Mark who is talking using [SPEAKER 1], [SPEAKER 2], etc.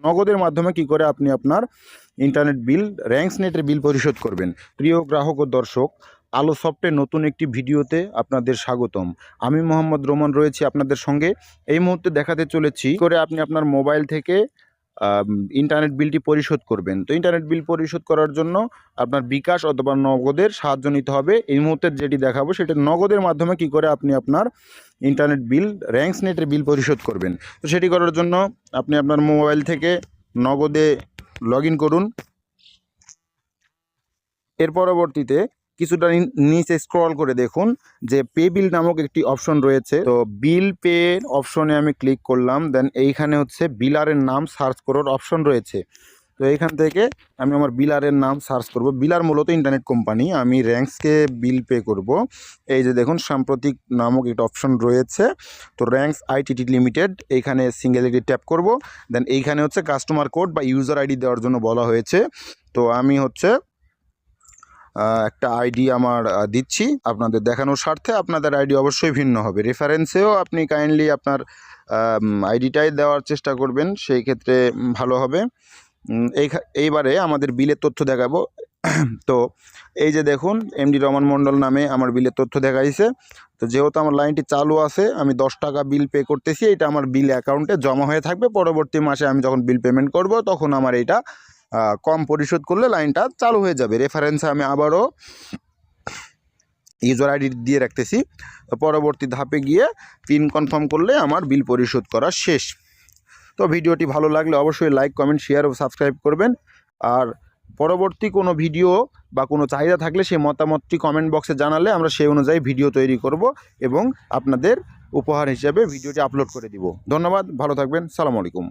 [SPEAKER 1] নগদের মাধ্যমে কি করে আপনি আপনার ইন্টারনেট বিল র্যাঙ্কস নেটের বিল পরিশোধ করবেন। প্রিয় গ্রাহক ও দর্শক, আলো সফটের নতুন একটি ভিডিওতে আপনাদের স্বাগতম। আমি মোহাম্মদ রোমান রয়েছি আপনাদের সঙ্গে। এই মুহূর্তে দেখাতে চলেছি করে আপনি আপনার মোবাইল থেকে ইন্টারনেট বিলটি পরিশোধ করবেন। তো ইন্টারনেট বিল পরিশোধ করার জন্য আপনার বিকাশ অথবা নগদের সাহায্য নিতে হবে। এই মুহূর্তে যেটি দেখাবো সেটা নগদের মাধ্যমে কি করে আপনি আপনার ইন্টারনেট বিল র্যাঙ্কস নেটের বিল পরিশোধ করবেন। তো সেটি করার জন্য আপনি আপনার মোবাইল থেকে নগদে লগ ইন করুন। এর পরবর্তীতে কিছুটা নিচে স্ক্রল করে দেখুন যে পে বিল নামক একটি অপশন রয়েছে। তো বিল পে অপশনে আমি ক্লিক করলাম, দেন এইখানে হচ্ছে বিলারের নাম সার্চ করার অপশন রয়েছে। তো এইখান থেকে আমি আমার বিলারের নাম সার্চ করব। বিলার মূলত ইন্টারনেট কোম্পানি, আমি র্যাঙ্কসকে বিল পে করব। এই যে দেখুন সাম্প্রতিক নামক একটা অপশন রয়েছে। তো র্যাঙ্কস আইটিটি লিমিটেড, এইখানে সিঙ্গেল একটি ট্যাপ করব। দেন এইখানে হচ্ছে কাস্টমার কোড বা ইউজার আইডি দেওয়ার জন্য বলা হয়েছে। তো আমি হচ্ছে একটা আইডি আমার দিচ্ছি আপনাদের দেখানোর স্বার্থে। আপনাদের আইডি অবশ্যই ভিন্ন হবে। রেফারেন্সেও আপনি কাইন্ডলি আপনার আইডিটাই দেওয়ার চেষ্টা করবেন, সেই ক্ষেত্রে ভালো হবে। এইবারে আমাদের বিলের তথ্য দেখাবো। তো এই যে দেখুন এমডি রমান মণ্ডল নামে আমার বিলের তথ্য দেখাইছে। তো যেহেতু আমার লাইনটি চালু আছে, আমি 10 টাকা বিল পে করতেছি, এটা আমার বিল অ্যাকাউন্টে জমা হয়ে থাকবে। পরবর্তী মাসে আমি যখন বিল পেমেন্ট করব তখন আমার এইটা কম পরিশোধ করলে লাইনটা চালু হয়ে যাবে। রেফারেন্সে আমি আবারও ইউজার আইডি দিয়ে রাখতেছি। পরবর্তী ধাপে গিয়ে পিন কনফার্ম করলে আমার বিল পরিশোধ করা শেষ। তো ভিডিওটি ভালো লাগলে অবশ্যই লাইক, কমেন্ট, শেয়ার ও সাবস্ক্রাইব করবেন। আর পরবর্তী কোনো ভিডিও বা কোনো চাহিদা থাকলে সেই মতামতটি কমেন্ট বক্সে জানালে আমরা সেই অনুযায়ী ভিডিও তৈরি করব এবং আপনাদের উপহার হিসেবে ভিডিওটি আপলোড করে দিব। ধন্যবাদ, ভালো থাকবেন, সালামু আলাইকুম।